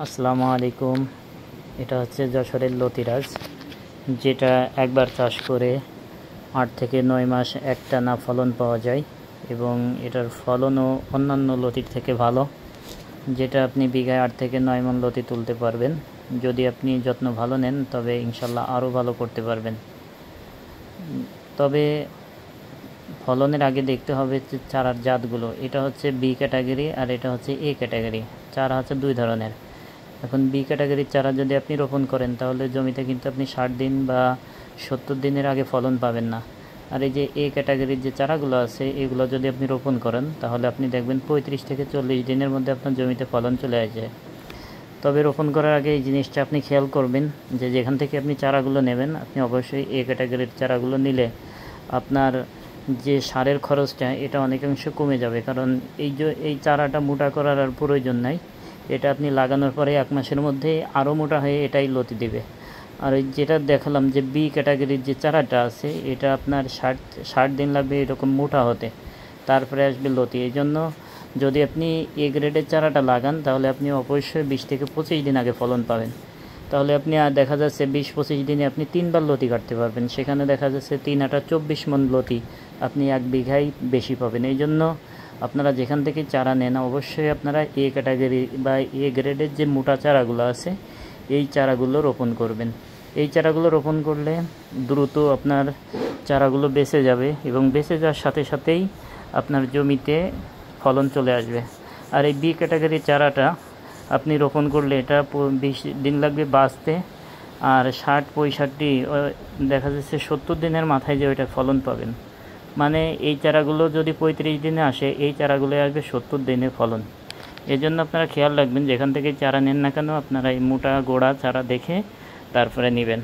আসসালামু আলাইকুম। এটা হচ্ছে যশোরের লতিরাজ, যেটা একবার চাষ করে 8 থেকে 9 মাস একটানা ফলন পাওয়া যায় এবং এটার ফলনও অন্যান্য লতির থেকে ভালো, যেটা আপনি বিঘায় 8 থেকে 9 মণ লতি তুলতে পারবেন। যদি আপনি যত্ন ভালো নেন তবে ইনশাল্লাহ আরও ভালো করতে পারবেন। তবে ফলনের আগে দেখতে হবে যে চারার জাতগুলো। এটা হচ্ছে বি ক্যাটাগরি আর এটা হচ্ছে এ ক্যাটাগরি। চারা হচ্ছে 2 ধরনের। এখন বি ক্যাটাগরির চারা যদি আপনি রোপণ করেন তাহলে জমিতে কিন্তু আপনি 60 দিন বা 70 দিনের আগে ফলন পাবেন না। আর এই যে এ ক্যাটাগরির যে চারাগুলো আছে এগুলো যদি আপনি রোপণ করেন তাহলে আপনি দেখবেন 35 থেকে 40 দিনের মধ্যে আপনার জমিতে ফলন চলে আসে। তবে রোপণ করার আগে এই জিনিসটা আপনি খেয়াল করবেন যে যেখান থেকে আপনি চারাগুলো নেবেন আপনি অবশ্যই এ ক্যাটাগরির চারাগুলো নিলে আপনার যে সারের খরচটা এটা অনেকাংশ কমে যাবে। কারণ এই চারাটা মোটা করার আর প্রয়োজন নাই। এটা আপনি লাগানোর পরে 1 মাসের মধ্যে আরও মোটা হয়ে এটাই লতি দেবে। আর ওই যেটা দেখালাম যে বি ক্যাটাগরির যে চারাটা আছে এটা আপনার 60 দিন লাগবে এরকম মোটা হতে, তারপরে আসবে লতি। এই জন্য যদি আপনি এ গ্রেডের চারাটা লাগান তাহলে আপনি অবশ্যই 20 থেকে 25 দিন আগে ফলন পাবেন। তাহলে আপনি দেখা যাচ্ছে 20-25 দিনে আপনি 3বার লতি কাটতে পারবেন। সেখানে দেখা যাচ্ছে 3 আটা 24 মণ লতি আপনি 1 বিঘায় বেশি পাবেন। এই জন্য আপনারা যেখান থেকে চারা নেন অবশ্যই আপনারা এ ক্যাটাগরি বা এ গ্রেডের যে মোটা চারাগুলো আছে এই চারাগুলো রোপণ করবেন। এই চারাগুলো রোপণ করলে দ্রুত আপনার চারাগুলো বেঁচে যাবে এবং বেঁচে যাওয়ার সাথে সাথেই আপনার জমিতে ফলন চলে আসবে। আর এই বি ক্যাটাগরির চারাটা আপনি রোপণ করলে এটা 20 দিন লাগবে বাঁচতে, আর 60-65 দেখা যাচ্ছে 70 দিনের মাথায় যে ওইটা ফলন পাবেন। মানে এই চারাগুলো যদি 35 দিনে আসে এই চারাগুলো আসবে 70 দিনে ফলন। এজন্য আপনারা খেয়াল রাখবেন যেখান থেকে চারা নেন না কেন আপনারা এই মোটা গোড়া চারা দেখে তারপরে নেবেন।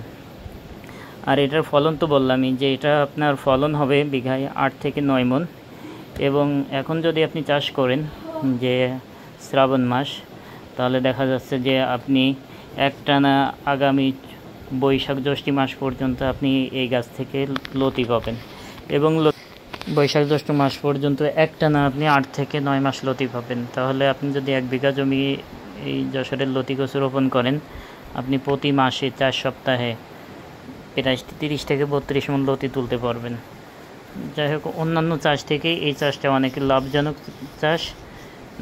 আর এটার ফলন তো বললামই যে এটা আপনার ফলন হবে বিঘায় 8 থেকে 9 মণ। এবং এখন যদি আপনি চাষ করেন যে শ্রাবণ মাস, তাহলে দেখা যাচ্ছে যে আপনি একটানা আগামী বৈশাখ জ্যৈষ্ঠ মাস পর্যন্ত আপনি এই গাছ থেকে লতি পাবেন। এবং বৈশাখ জ্যৈষ্ঠ মাস পর্যন্ত একটানা আপনি 8 থেকে 9 মাস লতি পাবেন। তাহলে আপনি যদি 1 বিঘা জমি এই যশোরের লতি গাছ রোপণ করেন আপনি প্রতি মাসে 4 সপ্তাহে প্রায় 30 থেকে 32 মণ লতি তুলতে পারবেন। যাই হোক, অন্যান্য চাষ থেকে এই চাষটা অনেক লাভজনক চাষ।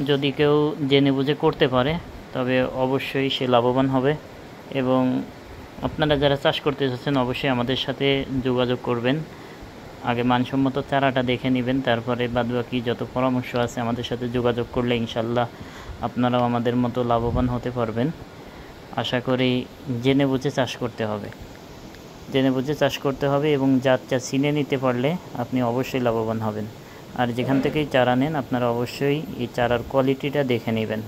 যদি কেউ জেনে বুঝে করতে পারে তবে অবশ্যই সে লাভবান হবে। এবং আপনারা যারা চাষ করতে চাচ্ছেন অবশ্যই আমাদের সাথে যোগাযোগ করবেন। আগে মানসম্মত চারাটা দেখে নেবেন, তারপরে বাদবাকি যত পরামর্শ আছে আমাদের সাথে যোগাযোগ করলে ইনশাল্লাহ আপনারাও আমাদের মতো লাভবান হতে পারবেন। আশা করি জেনে বুঝে চাষ করতে হবে এবং জাতটা চিনে নিতে পারলে আপনি অবশ্যই লাভবান হবেন। আর যেখান থেকেই চারা নেন আপনারা অবশ্যই এই চারার কোয়ালিটিটা দেখে নেবেন।